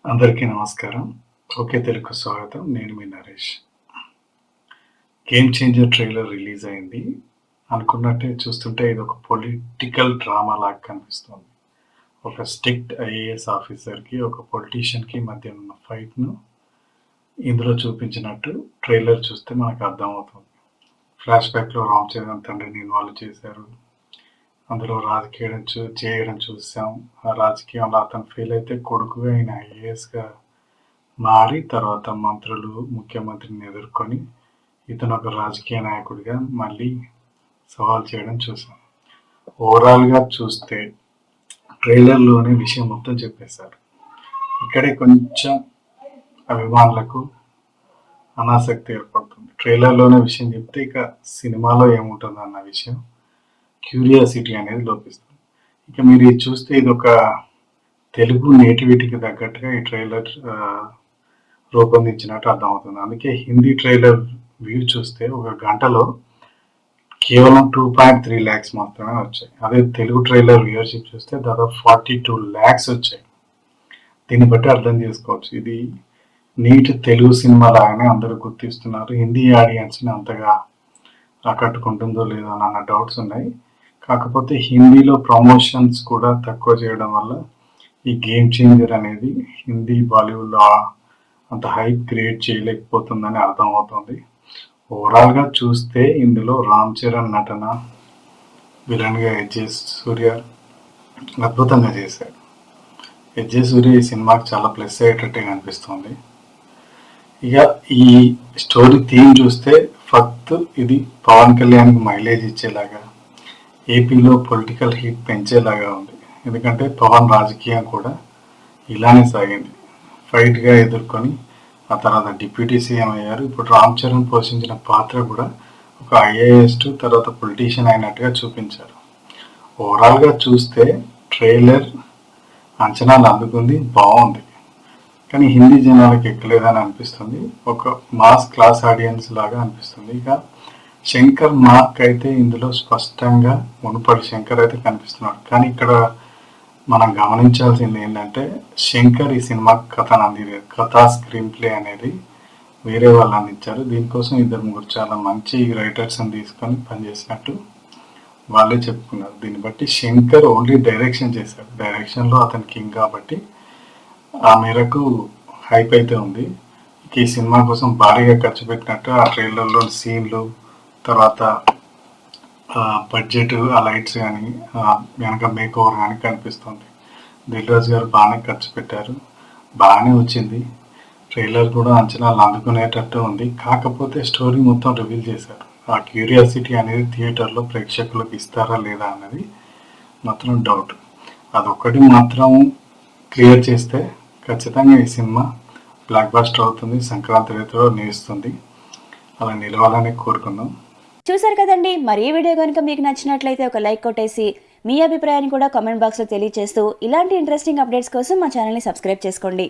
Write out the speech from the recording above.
అందరికీ నమస్కారం. ఓకే తెలుగుకు స్వాగతం. నేను మీ Naresh. 'Game Changer' trailer release అయింది. అనుకున్నట్టే చూస్తుంటే ఇదొక పొలిటికల్ డ్రామా లాగా కనిపిస్తుంది. ఒక స్ట్రిక్ట్ ఐఏఎస్ ఆఫీసర్‌కి, ఒక పొలిటీషియన్‌కి మధ్య ఉన్న ఫైట్‌ను ఇందులో చూపించినట్టు ట్రైలర్ చూస్తే మనకు అర్థమవుతుంది. ఫ్లాష్ బ్యాక్‌లో రామ్ చరణ్ తండ్రిని ఇన్వాల్వ్ చేశారు. అందులో రాజకీయం చేయడం చూసాం. ఆ రాజకీయంలో అతను ఫెయిల్ అయితే కొడుకుగా ఆయన ఐఏఎస్‌గా మారి తర్వాత మంత్రులు, ముఖ్యమంత్రిని ఎదుర్కొని ఇతను ఒక రాజకీయ నాయకుడిగా మళ్ళీ సవాల్ చేయడం చూసాం. ఓవరాల్‌గా చూస్తే ట్రైలర్‌లోనే విషయం మొత్తం చెప్పేశారు. ఇక్కడే కొంచెం అభిమానులకు అనాసక్తి ఏర్పడుతుంది. ట్రైలర్‌లోనే విషయం చెప్తే ఇక సినిమాలో ఏముంటుందన్న విషయం క్యూరియాసిటీ అనేది లోపిస్తుంది. ఇక మీరు ఇది చూస్తే ఇదొక తెలుగు నేటివిటీకి తగ్గట్టుగా ఈ ట్రైలర్ రూపొందించినట్టు అర్థమవుతుంది. అందుకే హిందీ ట్రైలర్ వ్యూ చూస్తే ఒక గంటలో కేవలం 2.3 lakhs మాత్రమే వచ్చాయి. అదే తెలుగు ట్రైలర్ వ్యూవర్షిప్ చూస్తే దాదాపు 42 lakhs వచ్చాయి. దీన్ని బట్టి అర్థం చేసుకోవచ్చు. ఇది నీట్ తెలుగు సినిమా లాగానే అందరూ గుర్తిస్తున్నారు. హిందీ ఆడియన్స్ని అంతగా ఆకట్టుకుంటుందో లేదో అన్న డౌట్స్ ఉన్నాయి. కాకపోతే హిందీలో ప్రమోషన్స్ కూడా తక్కువ చేయడం వల్ల ఈ గేమ్ చేంజర్ అనేది హిందీ బాలీవుడ్లో అంత హైప్ క్రియేట్ చేయలేకపోతుందని అర్థమవుతుంది. ఓవరాల్గా చూస్తే ఇందులో రామ్ చరణ్ నటన, విలన్గా ఎస్జే సూర్య అద్భుతంగా చేశాడు. ఎస్జే సూర్య ఈ సినిమాకి చాలా ప్లస్ అయ్యేటట్టే కనిపిస్తుంది. ఇక ఈ స్టోరీ థీమ్ చూస్తే ఫస్ట్ ఇది పవన్ కళ్యాణ్కి మైలేజ్ ఇచ్చేలాగా, ఏపీలో పొలిటికల్ హీట్ పెంచేలాగా ఉంది. ఎందుకంటే పవన్ రాజకీయం కూడా ఇలానే సాగింది. ఫైట్గా ఎదుర్కొని ఆ తర్వాత డిప్యూటీ సీఎం అయ్యారు. ఇప్పుడు రామ్ చరణ్ పోషించిన పాత్ర కూడా ఒక ఐఏఎస్ తర్వాత పొలిటీషియన్ అయినట్టుగా చూపించారు. ఓవరాల్గా చూస్తే ట్రైలర్ అంచనాలు అందుకుంది, బాగుంది. కానీ హిందీ జనాలకు ఎక్కలేదని అనిపిస్తుంది. ఒక మాస్ క్లాస్ ఆడియన్స్ లాగా అనిపిస్తుంది. ఇక శంకర్ మార్క్ అయితే ఇందులో స్పష్టంగా మునుపటి శంకర్ అయితే కనిపిస్తున్నాడు. కానీ ఇక్కడ మనం గమనించాల్సింది ఏంటంటే శంకర్ ఈ సినిమా కథను అందింది. కథా స్క్రీన్ ప్లే అనేది వేరే వాళ్ళు అందించారు. దీనికోసం ఇద్దరు ముగ్గురు చాలా మంచి రైటర్స్ని తీసుకొని పనిచేసినట్టు వాళ్ళే చెప్పుకున్నారు. దీన్ని బట్టి శంకర్ ఓన్లీ డైరెక్షన్ చేశారు. డైరెక్షన్లో అతను కింగ్ కాబట్టి ఆ మేరకు హైప్ అయితే ఉంది. ఈ సినిమా కోసం భారీగా ఖర్చు పెట్టినట్టు ఆ ట్రైలర్లో సీన్లు, తర్వాత బడ్జెట్, ఆ లైట్స్ కానీ వెనక మేక్ ఓవర్ కానీ కనిపిస్తుంది. దిల్ రాజు గారు బాగానే ఖర్చు పెట్టారు, బాగానే వచ్చింది. ట్రైలర్ కూడా అంచనాలు అందుకునేటట్టు ఉంది. కాకపోతే స్టోరీ మొత్తం రివీల్ చేశారు. ఆ క్యూరియాసిటీ అనేది థియేటర్లో ప్రేక్షకులకు ఇస్తారా లేదా అన్నది మాత్రం డౌట్. అదొక్కటి మాత్రం క్లియర్ చేస్తే ఖచ్చితంగా ఈ సినిమా బ్లాక్ బస్టర్ అవుతుంది, సంక్రాంతి రేతులో నిలుస్తుంది. అలా నిలవాలని కోరుకుందాం. చూసారు కదండి. మరి ఈ వీడియో కనుక మీకు నచ్చినట్లయితే ఒక లైక్ కొట్టేసి మీ అభిప్రాయాన్ని కూడా కామెంట్ బాక్స్లో తెలియజేస్తూ ఇలాంటి ఇంట్రెస్టింగ్ అప్డేట్స్ కోసం మా ఛానల్ని సబ్స్క్రైబ్ చేసుకోండి.